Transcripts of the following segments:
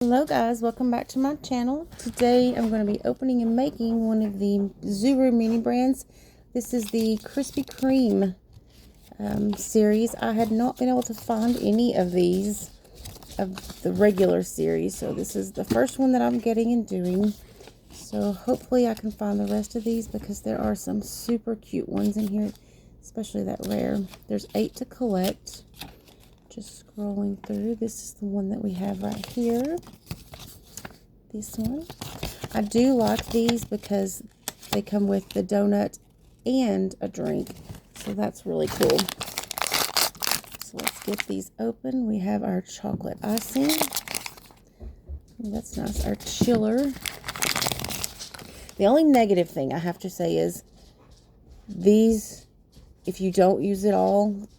Hello guys, welcome back to my channel. Today I'm going to be opening and making one of the Zuru mini brands. This is the Krispy Kreme series. I had not been able to find any of these of the regular series, so this is the first one that I'm getting and doing. So hopefully I can find the rest of these because there are some super cute ones in here, especially that rare. There's 8 to collect. Just scrolling through, this is the one that we have right here. This one. I do like these because they come with the donut and a drink. So that's really cool. So let's get these open. We have our chocolate icing. That's nice. Our chiller. The only negative thing I have to say is these, if you don't use it all,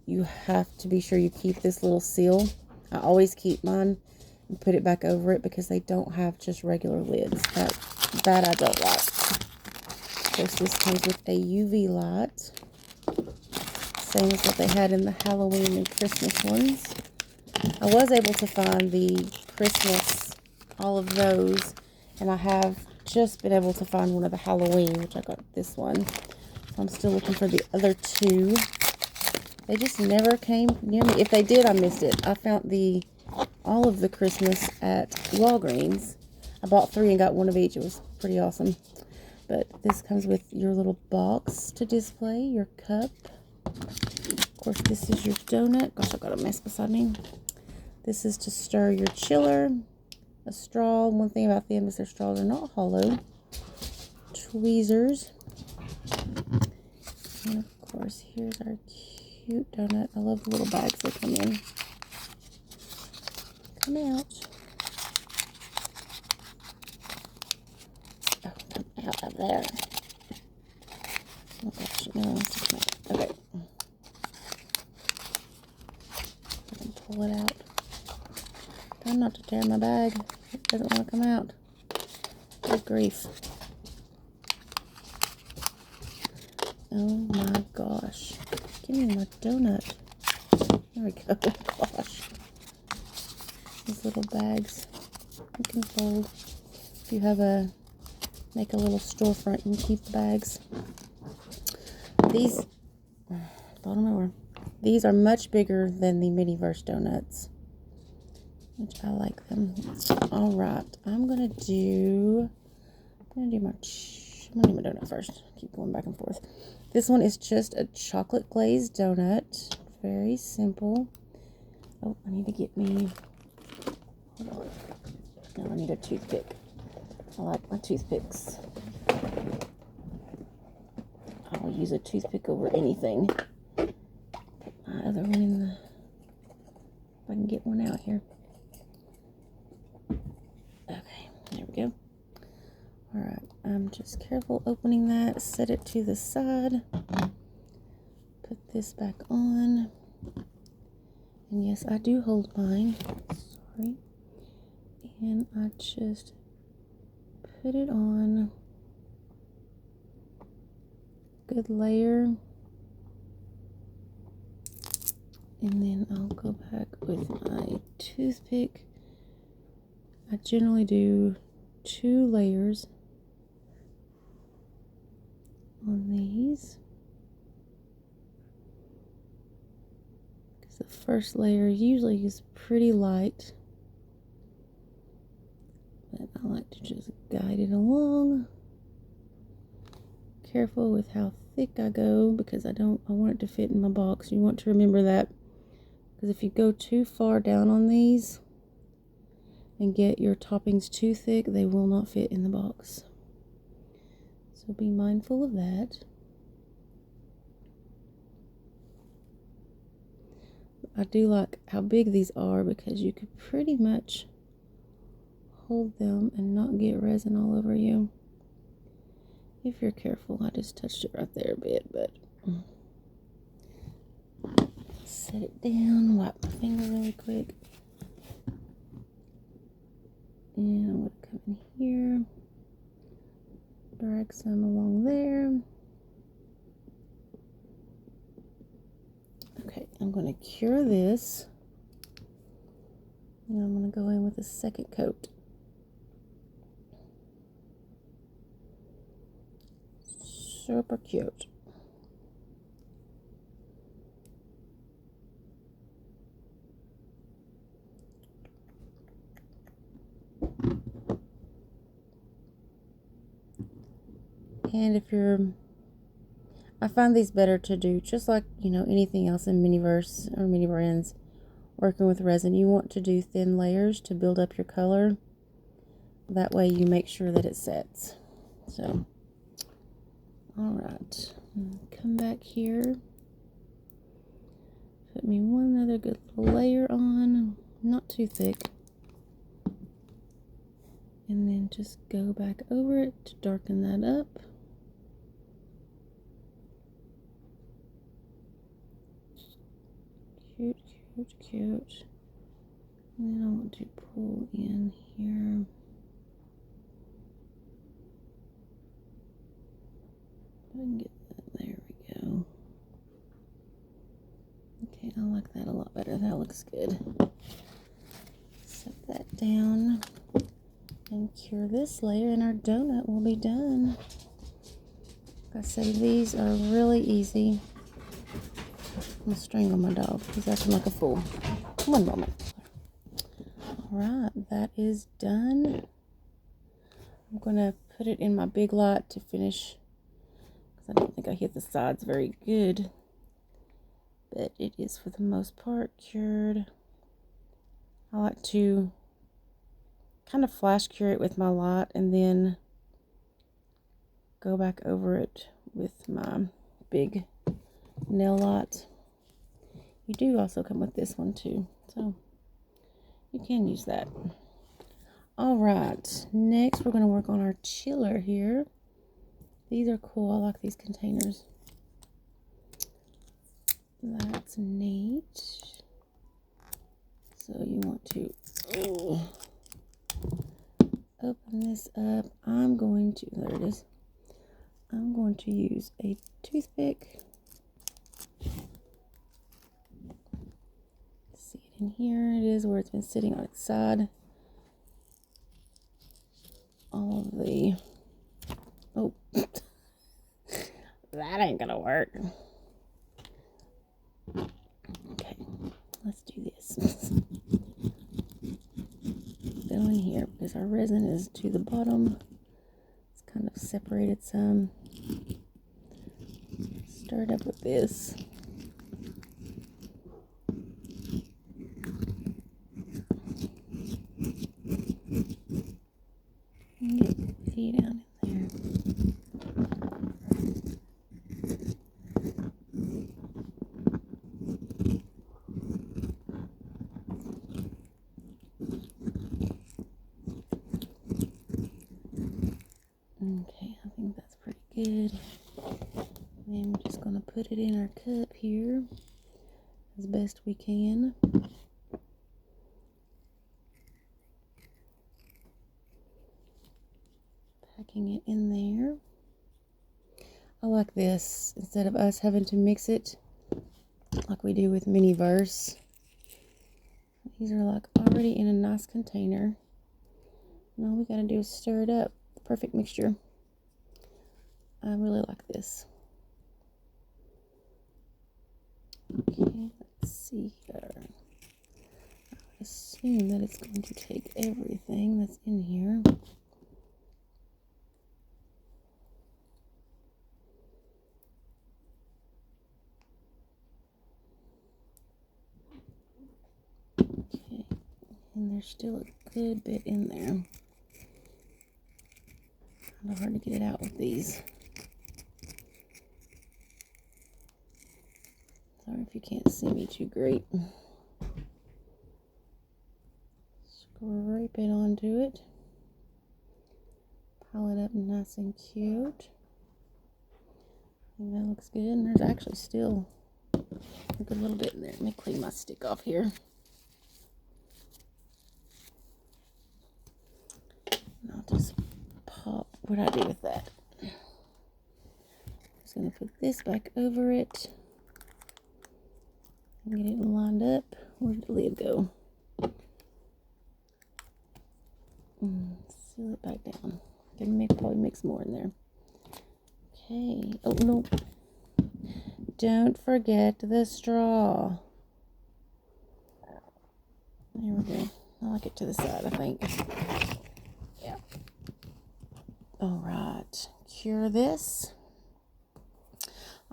you have to be sure you keep this little seal. I always keep mine and put it back over it because they don't have just regular lids. That I don't like. Of course, this comes with a UV light. Same as what they had in the Halloween and Christmas ones. I was able to find the Christmas, all of those, and I have just been able to find one of the Halloween, which I got this one. So I'm still looking for the other two. They just never came near me. If they did, I missed it. I found all of the Christmas at Walgreens. I bought 3 and got 1 of each. It was pretty awesome. But this comes with your little box to display your cup. Of course, this is your donut. Gosh, I've got a mess beside me. This is to stir your chiller. A straw. One thing about them is their straws are not hollow. Tweezers. And of course, here's our cute donut. I love the little bags they come in. Come out. Oh, come out of there. Oh gosh, no, it's come out. Okay. I can pull it out. Try not to tear my bag. It doesn't want to come out. Good grief. Oh my gosh. Give me my donut. There we go. Gosh. These little bags you can fold. If you have make a little storefront, you can keep the bags. These, thought them over. These are much bigger than the Miniverse donuts, which I like them. All right, I'm gonna do my donut first. Keep going back and forth. This one is just a chocolate glazed donut. Very simple. Oh, I need to get me. Hold on. No, I need a toothpick. I like my toothpicks. I'll use a toothpick over anything. Put my other one in the. If I can get one out here. Okay, there we go. Alright, I'm just careful opening that. Set it to the side. Put this back on. And yes, I do hold mine. Sorry. And I just put it on. Good layer. And then I'll go back with my toothpick. I generally do 2 layers on these. Because the first layer usually is pretty light. But I like to just guide it along. Careful with how thick I go because I want it to fit in my box. You want to remember that. Because if you go too far down on these and get your toppings too thick, they will not fit in the box. So be mindful of that. I do like how big these are because you could pretty much hold them and not get resin all over you. If you're careful. I just touched it right there a bit, but set it down, wipe my finger really quick. And I'm going to come in here, drag some along there. Okay, I'm going to cure this And I'm going to go in with a second coat. Super cute. And if you're, I find these better to do just like, you know, anything else in Miniverse or Mini Brands. Working with resin, you want to do thin layers to build up your color. That way you make sure that it sets. So, alright. Come back here. Put me one other good little layer on. Not too thick. And then just go back over it to darken that up. Cute, cute, cute. And then I want to pull in here. If I can get that, there we go. Okay, I like that a lot better. That looks good. Set that down and cure this layer, and our donut will be done. Like I say, these are really easy. I'm gonna strangle my dog. He's acting like a fool. One moment. Alright, that is done. I'm gonna put it in my Big Lot to finish, because I don't think I hit the sides very good. But it is for the most part cured. I like to kind of flash cure it with my lot and then go back over it with my big nail lot. You do also come with this one too, so you can use that. Alright, next we're going to work on our chiller here. These are cool. I like these containers. That's neat. So you want to open this up. I'm going to, there it is. I'm going to use a toothpick. See it in here. It is where it's been sitting on its side. All of the, oh, that ain't gonna work. Okay, let's do this. Go in here because our resin is to the bottom. It's kind of separated some. Stir it up with this. And get the tea down in there. Okay, I think that's pretty good. And we're just going to put it in our cup here as best we can. Packing it in there. I like this instead of us having to mix it like we do with Miniverse. These are like already in a nice container. And all we gotta do is stir it up. The perfect mixture. I really like this. Okay, let's see here. I would assume that it's going to take everything that's in here. Okay, and there's still a good bit in there. Kind of hard to get it out with these. Sorry if you can't see me too great. Scrape it onto it. Pile it up nice and cute. And that looks good. And there's actually still a good little bit in there. Let me clean my stick off here. And I'll just pop what I do with that. Just going to put this back over it. And get it lined up. Where did the lid go? Seal it back down. Can probably mix more in there. Okay. Oh, no. Don't forget the straw. There we go. I like it to the side, I think. Yeah. All right. Cure this.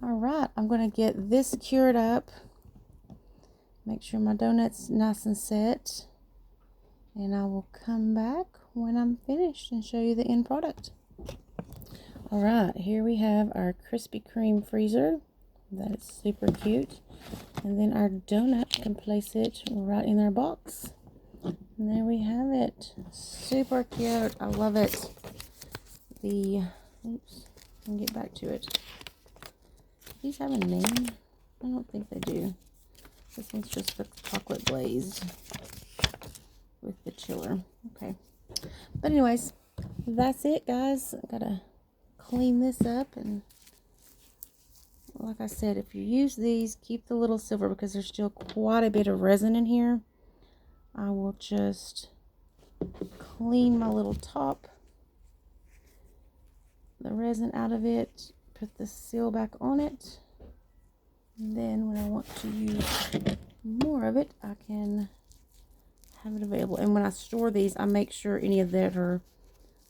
All right. I'm going to get this cured up. Make sure my donut's nice and set. And I will come back when I'm finished and show you the end product. All right. Here we have our Krispy Kreme freezer. That is super cute. And then our donut, can place it right in our box. And there we have it. Super cute. I love it. Oops, let me get back to it. Do these have a name? I don't think they do. This one's just the chocolate glazed with the chiller. Okay. But anyways, that's it, guys. I gotta clean this up, and like I said, if you use these, keep the little silver because there's still quite a bit of resin in here. I will just clean my little top, the resin out of it, put the seal back on it, and then when I want to use more of it, I can have it available. And when I store these, I make sure any of that are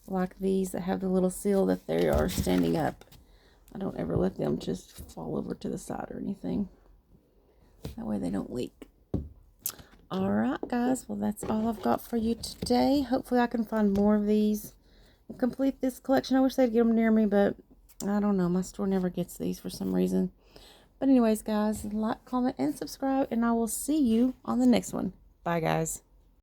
like these that have the little seal, that they are standing up. I don't ever let them just fall over to the side or anything. That way they don't leak. Alright guys, well that's all I've got for you today. Hopefully I can find more of these and complete this collection. I wish they'd get them near me, but I don't know. My store never gets these for some reason. But anyways guys, like, comment, and subscribe, and I will see you on the next one. Bye guys.